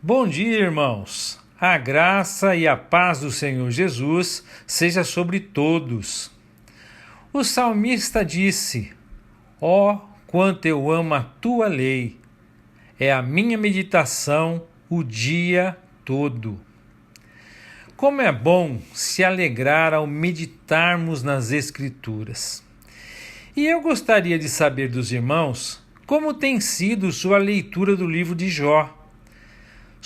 Bom dia, irmãos. A graça e a paz do Senhor Jesus seja sobre todos. O salmista disse: Ó, quanto eu amo a tua lei! É a minha meditação o dia todo. Como é bom se alegrar ao meditarmos nas Escrituras. E eu gostaria de saber dos irmãos como tem sido sua leitura do livro de Jó.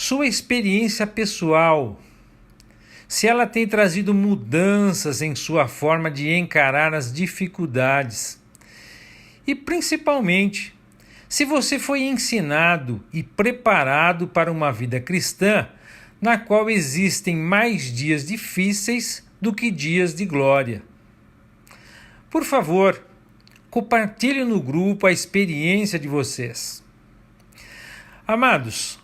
Sua experiência pessoal, se ela tem trazido mudanças em sua forma de encarar as dificuldades. E principalmente, se você foi ensinado e preparado para uma vida cristã, na qual existem mais dias difíceis do que dias de glória. Por favor, compartilhe no grupo a experiência de vocês. Amados,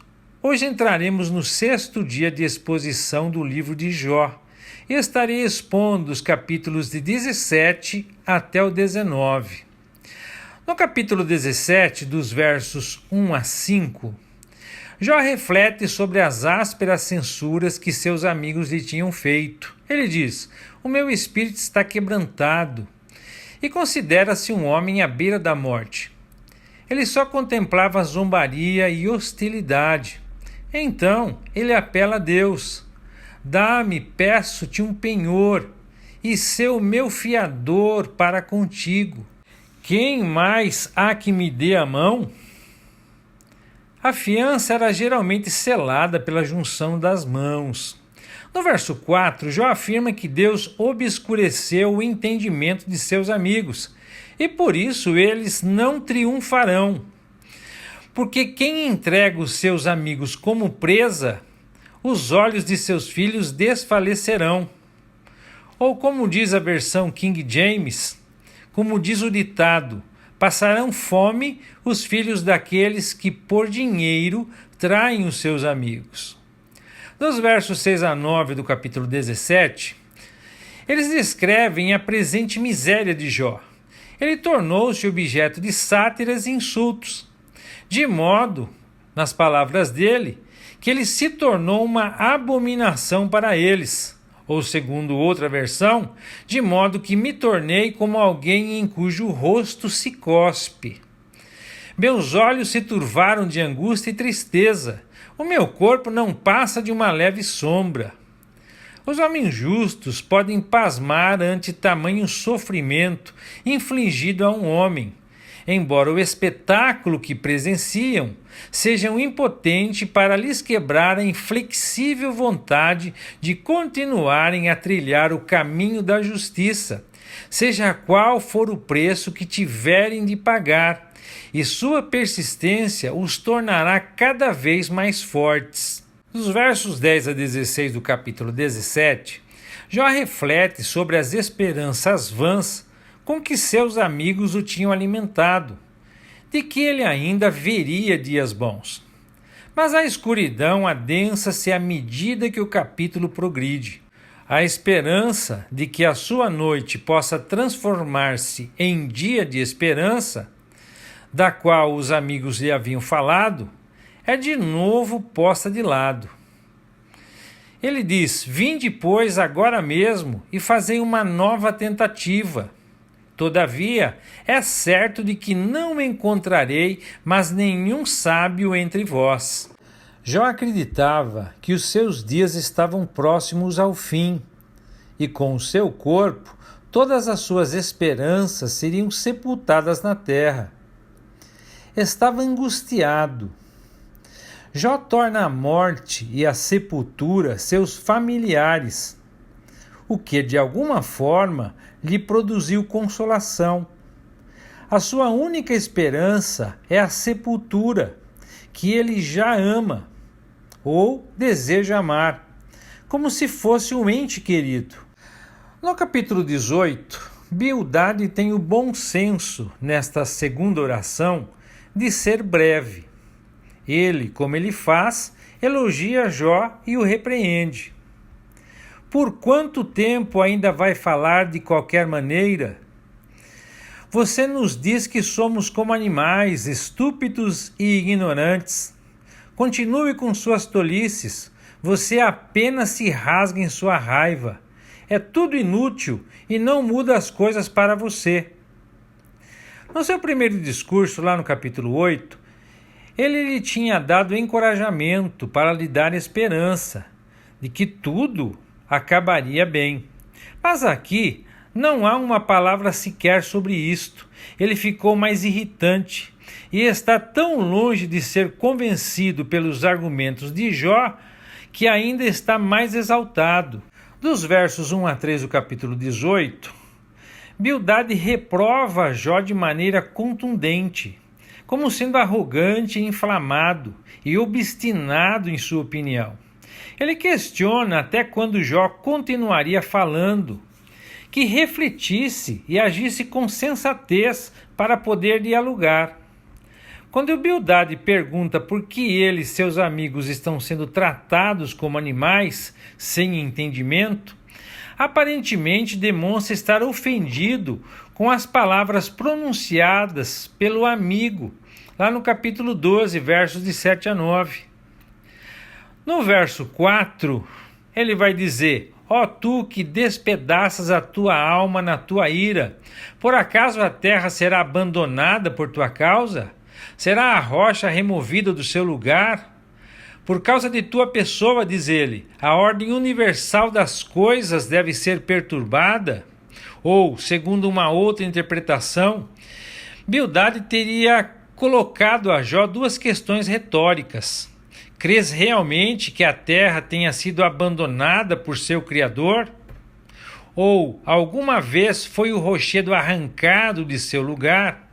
hoje entraremos no 6º dia de exposição do livro de Jó. Estarei expondo os capítulos de 17 até o 19. No capítulo 17, dos versos 1 a 5, Jó reflete sobre as ásperas censuras que seus amigos lhe tinham feito. Ele diz: "O meu espírito está quebrantado", e considera-se um homem à beira da morte. Ele só contemplava zombaria e hostilidade. Então, ele apela a Deus: "Dá-me, peço-te um penhor, e sê o meu fiador para contigo. Quem mais há que me dê a mão?" A fiança era geralmente selada pela junção das mãos. No verso 4, Jó afirma que Deus obscureceu o entendimento de seus amigos, e por isso eles não triunfarão. Porque quem entrega os seus amigos como presa, os olhos de seus filhos desfalecerão. Ou como diz a versão King James, como diz o ditado: "Passarão fome os filhos daqueles que por dinheiro traem os seus amigos." Nos versos 6 a 9 do capítulo 17, eles descrevem a presente miséria de Jó. Ele tornou-se objeto de sátiras e insultos, de modo, nas palavras dele, que ele se tornou uma abominação para eles. Ou, segundo outra versão, de modo que me tornei como alguém em cujo rosto se cospe. Meus olhos se turvaram de angústia e tristeza. O meu corpo não passa de uma leve sombra. Os homens justos podem pasmar ante tamanho sofrimento infligido a um homem, embora o espetáculo que presenciam seja impotente para lhes quebrar a inflexível vontade de continuarem a trilhar o caminho da justiça, seja qual for o preço que tiverem de pagar, e sua persistência os tornará cada vez mais fortes. Nos versos 10 a 16 do capítulo 17, Jó reflete sobre as esperanças vãs com que seus amigos o tinham alimentado, de que ele ainda veria dias bons. Mas a escuridão adensa-se à medida que o capítulo progride. A esperança de que a sua noite possa transformar-se em dia de esperança, da qual os amigos lhe haviam falado, é de novo posta de lado. Ele diz: "Vinde, pois, agora mesmo e fazei uma nova tentativa. Todavia, é certo de que não encontrarei, mas nenhum sábio entre vós." Jó acreditava que os seus dias estavam próximos ao fim, e com o seu corpo, todas as suas esperanças seriam sepultadas na terra. Estava angustiado. Jó torna a morte e a sepultura seus familiares, o que de alguma forma lhe produziu consolação. A sua única esperança é a sepultura, que ele já ama ou deseja amar, como se fosse um ente querido. No capítulo 18, Bildade tem o bom senso, nesta segunda oração, de ser breve. Ele, como ele faz, elogia Jó e o repreende. "Por quanto tempo ainda vai falar de qualquer maneira? Você nos diz que somos como animais, estúpidos e ignorantes. Continue com suas tolices. Você apenas se rasga em sua raiva. É tudo inútil e não muda as coisas para você. No seu primeiro discurso, lá no capítulo 8, ele lhe tinha dado encorajamento para lhe dar esperança de que tudo acabaria bem. Mas aqui não há uma palavra sequer sobre isto. Ele ficou mais irritante e está tão longe de ser convencido pelos argumentos de Jó que ainda está mais exaltado. Dos versos 1 a 3 do capítulo 18, Bildade reprova Jó de maneira contundente, como sendo arrogante, inflamado e obstinado em sua opinião. Ele questiona até quando Jó continuaria falando, que refletisse e agisse com sensatez para poder dialogar. Quando Bildade pergunta por que ele e seus amigos estão sendo tratados como animais sem entendimento, aparentemente demonstra estar ofendido com as palavras pronunciadas pelo amigo, lá no capítulo 12, versos de 7 a 9. No verso 4, ele vai dizer: Ó tu que despedaças a tua alma na tua ira, por acaso a terra será abandonada por tua causa? Será a rocha removida do seu lugar? Por causa de tua pessoa, diz ele, a ordem universal das coisas deve ser perturbada? Ou, segundo uma outra interpretação, Bildade teria colocado a Jó duas questões retóricas. Crês realmente que a terra tenha sido abandonada por seu Criador? Ou, alguma vez foi o rochedo arrancado de seu lugar?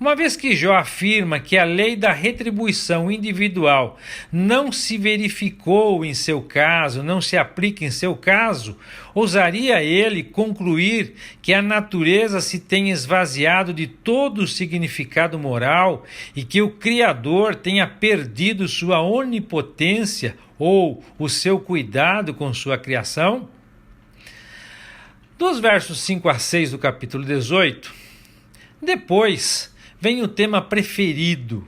Uma vez que Jó afirma que a lei da retribuição individual não se verificou em seu caso, não se aplica em seu caso, ousaria ele concluir que a natureza se tem esvaziado de todo o significado moral e que o Criador tenha perdido sua onipotência ou o seu cuidado com sua criação? Dos versos 5 a 6 do capítulo 18, depois vem o tema preferido,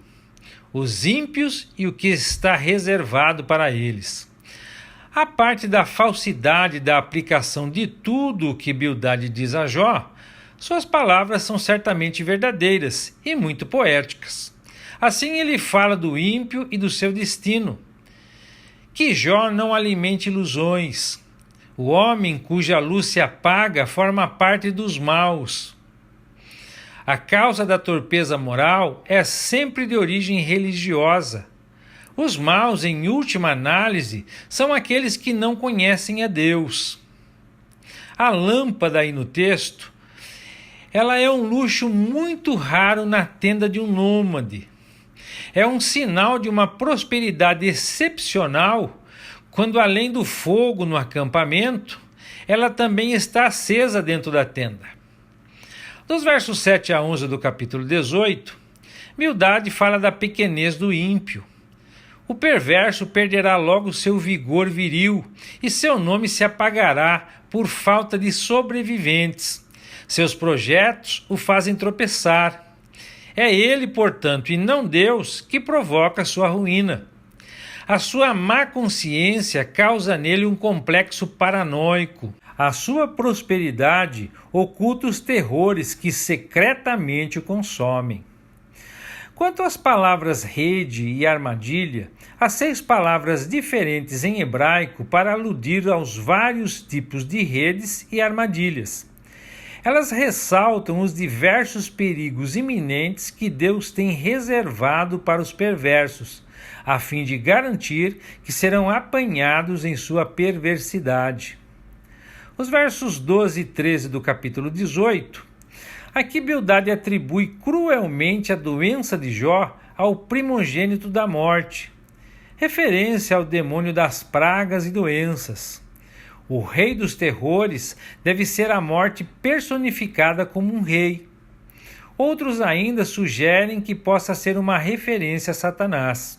os ímpios e o que está reservado para eles. A parte da falsidade da aplicação de tudo o que Bildade diz a Jó, suas palavras são certamente verdadeiras e muito poéticas. Assim ele fala do ímpio e do seu destino. Que Jó não alimente ilusões. O homem cuja luz se apaga forma parte dos maus. A causa da torpeza moral é sempre de origem religiosa. Os maus, em última análise, são aqueles que não conhecem a Deus. A lâmpada aí no texto, ela é um luxo muito raro na tenda de um nômade. É um sinal de uma prosperidade excepcional quando, além do fogo no acampamento, ela também está acesa dentro da tenda. Dos versos 7 a 11 do capítulo 18, Bildade fala da pequenez do ímpio. O perverso perderá logo seu vigor viril e seu nome se apagará por falta de sobreviventes. Seus projetos o fazem tropeçar. É ele, portanto, e não Deus, que provoca sua ruína. A sua má consciência causa nele um complexo paranoico. A sua prosperidade oculta os terrores que secretamente o consomem. Quanto às palavras rede e armadilha, há 6 palavras diferentes em hebraico para aludir aos vários tipos de redes e armadilhas. Elas ressaltam os diversos perigos iminentes que Deus tem reservado para os perversos, a fim de garantir que serão apanhados em sua perversidade. Os versos 12 e 13 do capítulo 18, aqui Bildade atribui cruelmente a doença de Jó ao primogênito da morte, referência ao demônio das pragas e doenças. O rei dos terrores deve ser a morte personificada como um rei. Outros ainda sugerem que possa ser uma referência a Satanás.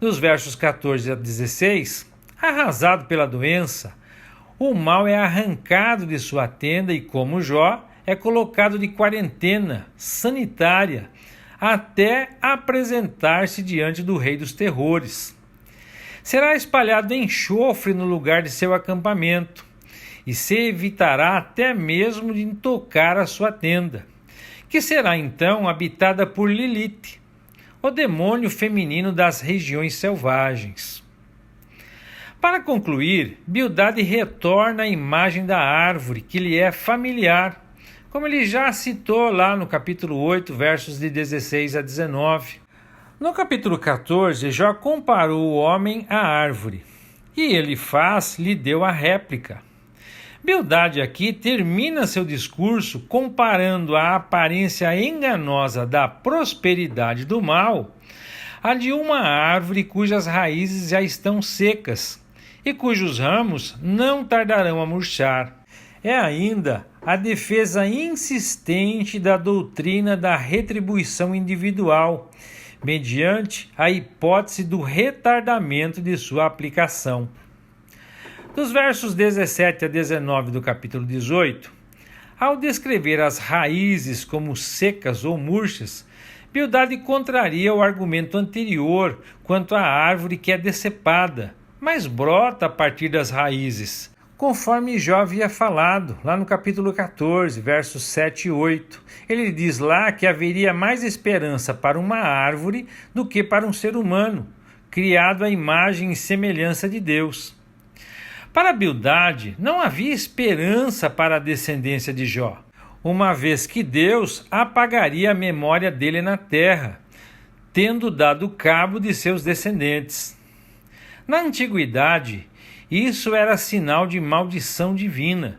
Dos versos 14 a 16, arrasado pela doença, o mal é arrancado de sua tenda e, como Jó, é colocado de quarentena sanitária até apresentar-se diante do rei dos terrores. Será espalhado enxofre no lugar de seu acampamento, e se evitará até mesmo de tocar a sua tenda, que será então habitada por Lilith, o demônio feminino das regiões selvagens. Para concluir, Bildade retorna à imagem da árvore que lhe é familiar, como ele já citou lá no capítulo 8, versos de 16 a 19. No capítulo 14, Jó comparou o homem à árvore, e lhe deu a réplica. Bildade aqui termina seu discurso comparando a aparência enganosa da prosperidade do mal à de uma árvore cujas raízes já estão secas e cujos ramos não tardarão a murchar. É ainda a defesa insistente da doutrina da retribuição individual, mediante a hipótese do retardamento de sua aplicação. Dos versos 17 a 19 do capítulo 18, ao descrever as raízes como secas ou murchas, Bildade contraria o argumento anterior quanto à árvore que é decepada, mas brota a partir das raízes, conforme Jó havia falado, lá no capítulo 14, versos 7 e 8. Ele diz lá que haveria mais esperança para uma árvore do que para um ser humano, criado à imagem e semelhança de Deus. Para Bildade, não havia esperança para a descendência de Jó, uma vez que Deus apagaria a memória dele na terra, tendo dado cabo de seus descendentes. Na antiguidade, isso era sinal de maldição divina.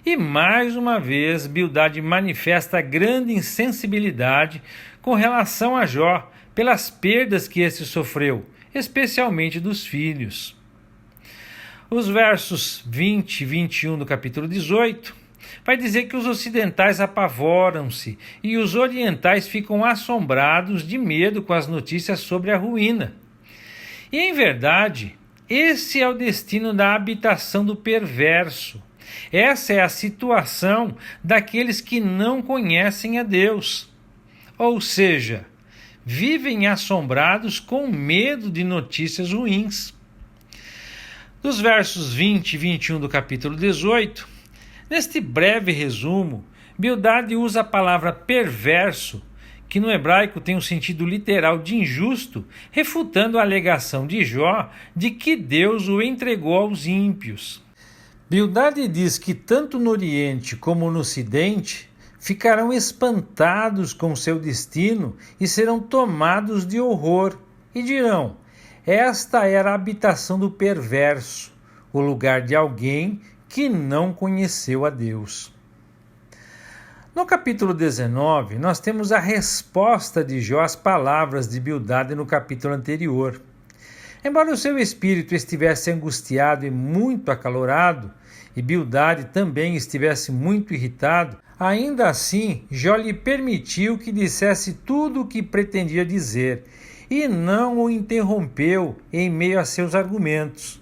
E mais uma vez, Bildade manifesta grande insensibilidade com relação a Jó pelas perdas que este sofreu, especialmente dos filhos. Os versos 20 e 21 do capítulo 18 vai dizer que os ocidentais apavoram-se e os orientais ficam assombrados de medo com as notícias sobre a ruína. E, em verdade, esse é o destino da habitação do perverso. Essa é a situação daqueles que não conhecem a Deus. Ou seja, vivem assombrados com medo de notícias ruins. Dos versos 20 e 21 do capítulo 18, neste breve resumo, Bildade usa a palavra perverso, que no hebraico tem um sentido literal de injusto, refutando a alegação de Jó de que Deus o entregou aos ímpios. Bildade diz que tanto no Oriente como no Ocidente ficarão espantados com seu destino e serão tomados de horror, e dirão: esta era a habitação do perverso, o lugar de alguém que não conheceu a Deus. No capítulo 19, nós temos a resposta de Jó às palavras de Bildade no capítulo anterior. Embora o seu espírito estivesse angustiado e muito acalorado, e Bildade também estivesse muito irritado, ainda assim Jó lhe permitiu que dissesse tudo o que pretendia dizer, e não o interrompeu em meio a seus argumentos.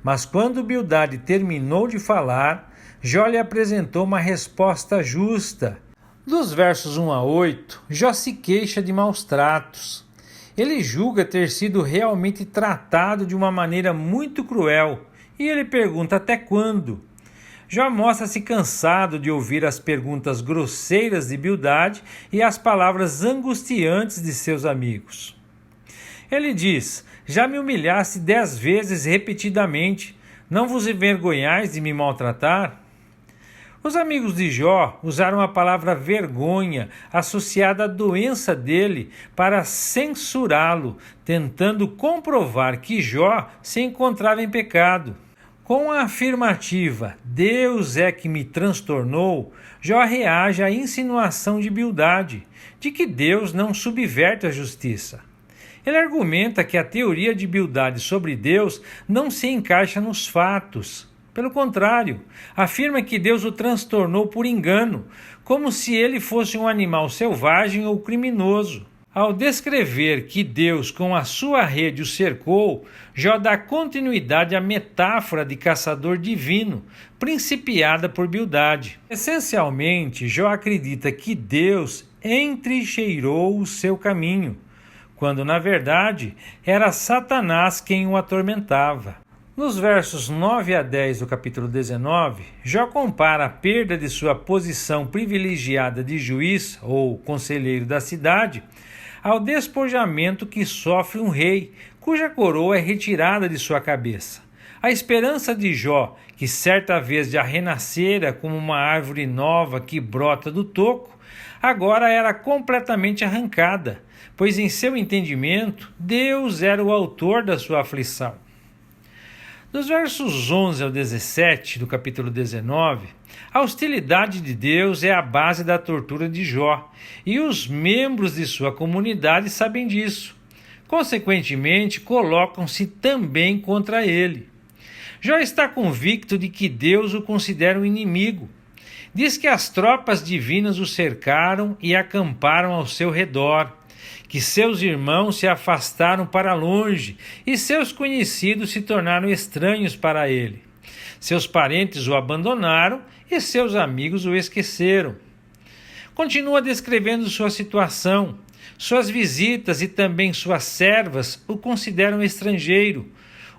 Mas quando Bildade terminou de falar, Jó lhe apresentou uma resposta justa. Dos versos 1 a 8, Jó se queixa de maus tratos. Ele julga ter sido realmente tratado de uma maneira muito cruel, e ele pergunta até quando. Jó mostra-se cansado de ouvir as perguntas grosseiras de Bildade e as palavras angustiantes de seus amigos. Ele diz: já me humilhaste 10 vezes repetidamente, não vos envergonhais de me maltratar? Os amigos de Jó usaram a palavra vergonha associada à doença dele para censurá-lo, tentando comprovar que Jó se encontrava em pecado. Com a afirmativa "Deus é que me transtornou", Jó reage à insinuação de Bildade, de que Deus não subverte a justiça. Ele argumenta que a teoria de Bildade sobre Deus não se encaixa nos fatos. Pelo contrário, afirma que Deus o transtornou por engano, como se ele fosse um animal selvagem ou criminoso. Ao descrever que Deus com a sua rede o cercou, Jó dá continuidade à metáfora de caçador divino, principiada por Bildade. Essencialmente, Jó acredita que Deus entrincheirou o seu caminho, quando na verdade era Satanás quem o atormentava. Nos versos 9 a 10 do capítulo 19, Jó compara a perda de sua posição privilegiada de juiz ou conselheiro da cidade ao despojamento que sofre um rei, cuja coroa é retirada de sua cabeça. A esperança de Jó, que certa vez já renascera como uma árvore nova que brota do toco, agora era completamente arrancada, pois em seu entendimento, Deus era o autor da sua aflição. Dos versos 11 ao 17 do capítulo 19, a hostilidade de Deus é a base da tortura de Jó, e os membros de sua comunidade sabem disso. Consequentemente, colocam-se também contra ele. Jó está convicto de que Deus o considera um inimigo. Diz que as tropas divinas o cercaram e acamparam ao seu redor, que seus irmãos se afastaram para longe e seus conhecidos se tornaram estranhos para ele. Seus parentes o abandonaram e seus amigos o esqueceram. Continua descrevendo sua situação. Suas visitas e também suas servas o consideram estrangeiro,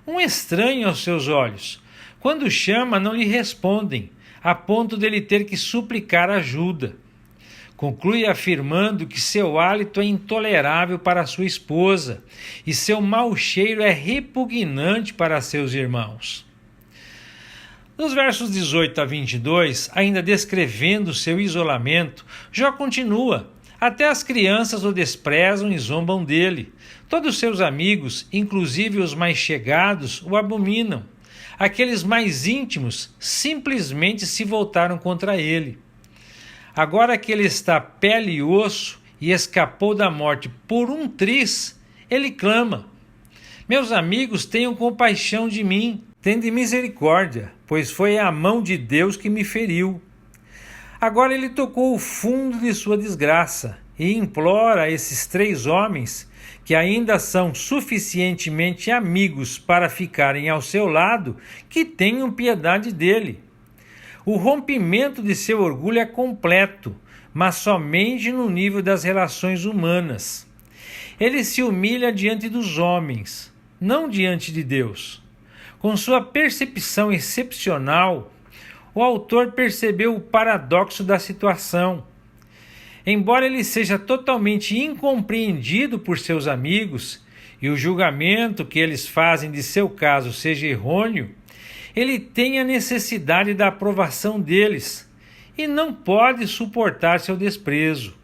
um estranho aos seus olhos. Quando chama, não lhe respondem, a ponto dele ter que suplicar ajuda. Conclui afirmando que seu hálito é intolerável para sua esposa e seu mau cheiro é repugnante para seus irmãos. Nos versos 18 a 22, ainda descrevendo seu isolamento, Jó continua: até as crianças o desprezam e zombam dele. Todos seus amigos, inclusive os mais chegados, o abominam. Aqueles mais íntimos simplesmente se voltaram contra ele. Agora que ele está pele e osso e escapou da morte por um triz, ele clama: meus amigos, tenham compaixão de mim, tende misericórdia, pois foi a mão de Deus que me feriu. Agora ele tocou o fundo de sua desgraça e implora a esses 3 homens, que ainda são suficientemente amigos para ficarem ao seu lado, que tenham piedade dele. O rompimento de seu orgulho é completo, mas somente no nível das relações humanas. Ele se humilha diante dos homens, não diante de Deus. Com sua percepção excepcional, o autor percebeu o paradoxo da situação. Embora ele seja totalmente incompreendido por seus amigos e o julgamento que eles fazem de seu caso seja errôneo, ele tem a necessidade da aprovação deles e não pode suportar seu desprezo.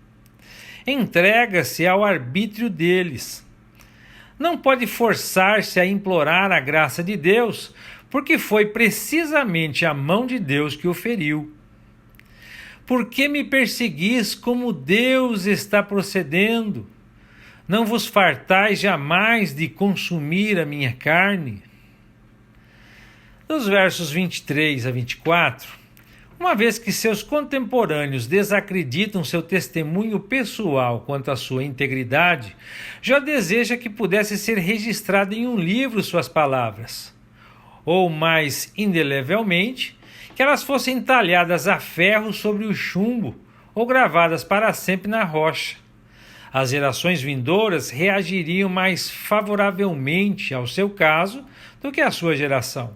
Entrega-se ao arbítrio deles. Não pode forçar-se a implorar a graça de Deus, porque foi precisamente a mão de Deus que o feriu. Por que me perseguis como Deus está procedendo? Não vos fartais jamais de consumir a minha carne? Nos versos 23 a 24, uma vez que seus contemporâneos desacreditam seu testemunho pessoal quanto à sua integridade, Jó deseja que pudesse ser registrado em um livro suas palavras, ou mais indelevelmente, que elas fossem talhadas a ferro sobre o chumbo ou gravadas para sempre na rocha. As gerações vindouras reagiriam mais favoravelmente ao seu caso do que à sua geração.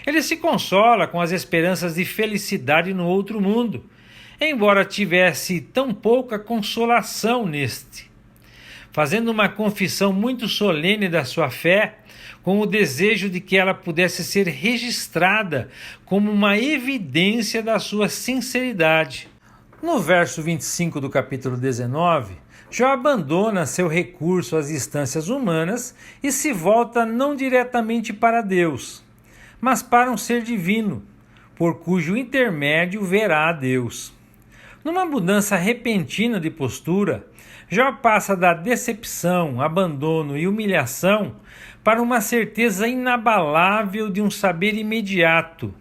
Ele se consola com as esperanças de felicidade no outro mundo, embora tivesse tão pouca consolação neste. Fazendo uma confissão muito solene da sua fé, com o desejo de que ela pudesse ser registrada como uma evidência da sua sinceridade. No verso 25 do capítulo 19, Jó abandona seu recurso às instâncias humanas e se volta não diretamente para Deus, mas para um ser divino, por cujo intermédio verá a Deus. Numa mudança repentina de postura, Jó passa da decepção, abandono e humilhação para uma certeza inabalável de um saber imediato.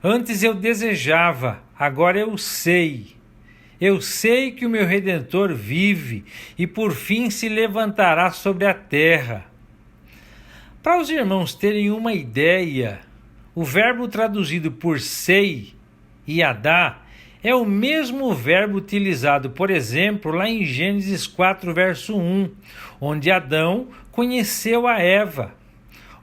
Antes eu desejava, agora eu sei. Eu sei que o meu Redentor vive e por fim se levantará sobre a terra. Para os irmãos terem uma ideia, o verbo traduzido por sei, yadá, é o mesmo verbo utilizado, por exemplo, lá em Gênesis 4, verso 1, onde Adão conheceu a Eva.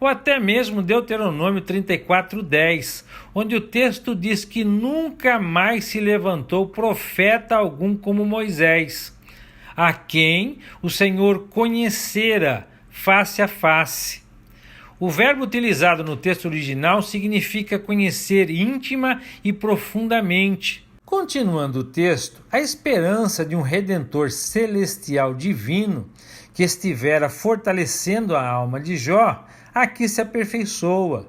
Ou até mesmo Deuteronômio 34:10, onde o texto diz que nunca mais se levantou profeta algum como Moisés, a quem o Senhor conhecera face a face. O verbo utilizado no texto original significa conhecer íntima e profundamente. Continuando o texto, a esperança de um Redentor celestial divino que estivera fortalecendo a alma de Jó, aqui se aperfeiçoa.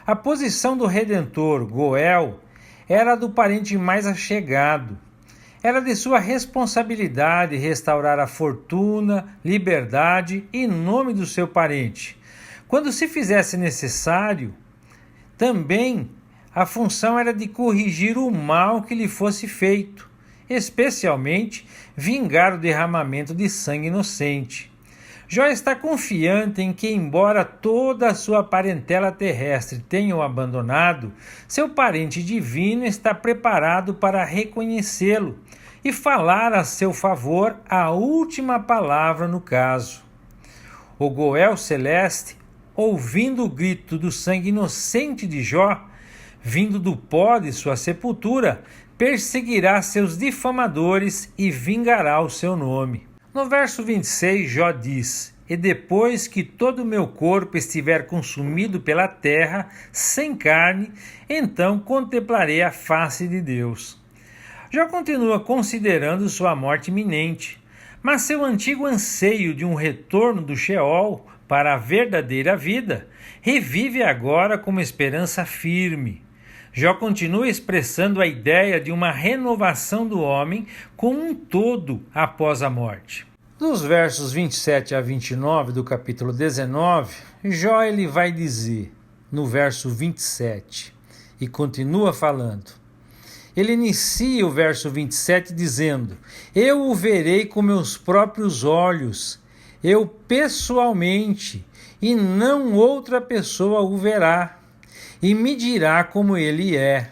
A posição do Redentor, Goel, era a do parente mais achegado. Era de sua responsabilidade restaurar a fortuna, liberdade e nome do seu parente. Quando se fizesse necessário, também a função era de corrigir o mal que lhe fosse feito, especialmente vingar o derramamento de sangue inocente. Jó está confiante em que, embora toda a sua parentela terrestre tenha o abandonado, seu parente divino está preparado para reconhecê-lo e falar a seu favor a última palavra no caso. O Goel celeste, ouvindo o grito do sangue inocente de Jó, vindo do pó de sua sepultura, perseguirá seus difamadores e vingará o seu nome. No verso 26, Jó diz: "E depois que todo o meu corpo estiver consumido pela terra, sem carne, então contemplarei a face de Deus." Jó continua considerando sua morte iminente, mas seu antigo anseio de um retorno do Sheol para a verdadeira vida revive agora com uma esperança firme. Jó continua expressando a ideia de uma renovação do homem como um todo após a morte. Dos versos 27 a 29 do capítulo 19, Jó ele vai dizer, no verso 27, e continua falando. Ele inicia o verso 27 dizendo: "Eu o verei com meus próprios olhos, eu pessoalmente, e não outra pessoa o verá, e me dirá como ele é.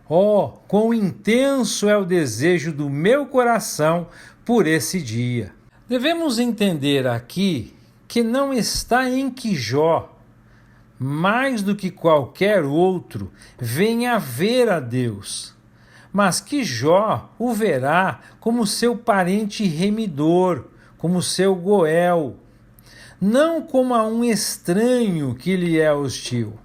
Oh, quão intenso é o desejo do meu coração por esse dia." Devemos entender aqui que não está em que Jó, mais do que qualquer outro, venha ver a Deus, mas que Jó o verá como seu parente remidor, como seu Goel, não como a um estranho que lhe é hostil.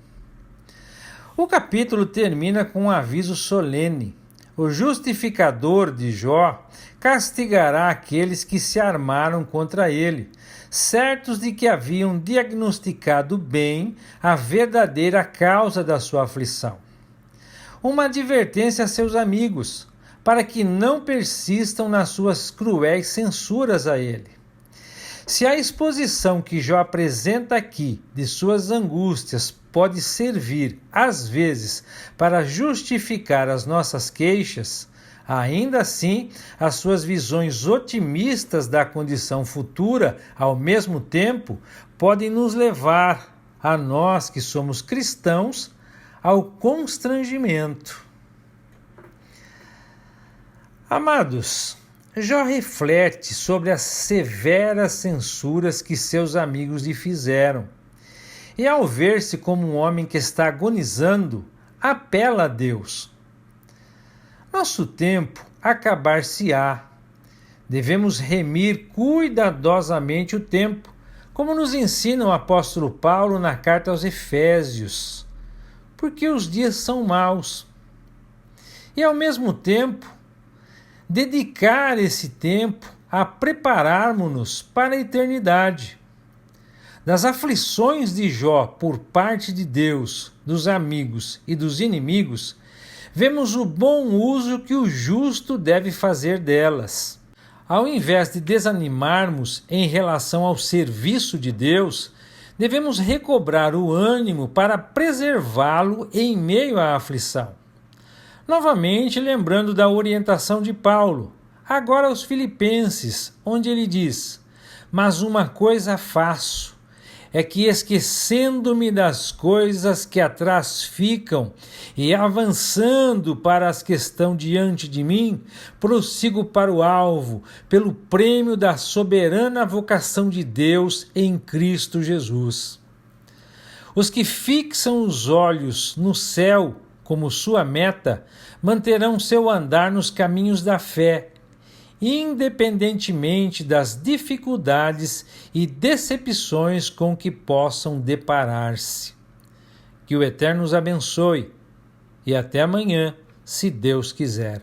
O capítulo termina com um aviso solene. O justificador de Jó castigará aqueles que se armaram contra ele, certos de que haviam diagnosticado bem a verdadeira causa da sua aflição. Uma advertência a seus amigos, para que não persistam nas suas cruéis censuras a ele. Se a exposição que Jó apresenta aqui de suas angústias pode servir, às vezes, para justificar as nossas queixas, ainda assim, as suas visões otimistas da condição futura, ao mesmo tempo, podem nos levar, a nós que somos cristãos, ao constrangimento. Amados, Jó reflete sobre as severas censuras que seus amigos lhe fizeram. E ao ver-se como um homem que está agonizando, apela a Deus. Nosso tempo acabar-se-á. Devemos remir cuidadosamente o tempo, como nos ensina o apóstolo Paulo na carta aos Efésios, porque os dias são maus. E ao mesmo tempo, dedicar esse tempo a prepararmos-nos para a eternidade. Das aflições de Jó por parte de Deus, dos amigos e dos inimigos, vemos o bom uso que o justo deve fazer delas. Ao invés de desanimarmos em relação ao serviço de Deus, devemos recobrar o ânimo para preservá-lo em meio à aflição. Novamente, lembrando da orientação de Paulo, agora aos Filipenses, onde ele diz: "Mas uma coisa faço, é que, esquecendo-me das coisas que atrás ficam e avançando para as que estão diante de mim, prossigo para o alvo, pelo prêmio da soberana vocação de Deus em Cristo Jesus. Os que fixam os olhos no céu como sua meta, manterão seu andar nos caminhos da fé, independentemente das dificuldades e decepções com que possam deparar-se. Que o Eterno os abençoe e até amanhã, se Deus quiser.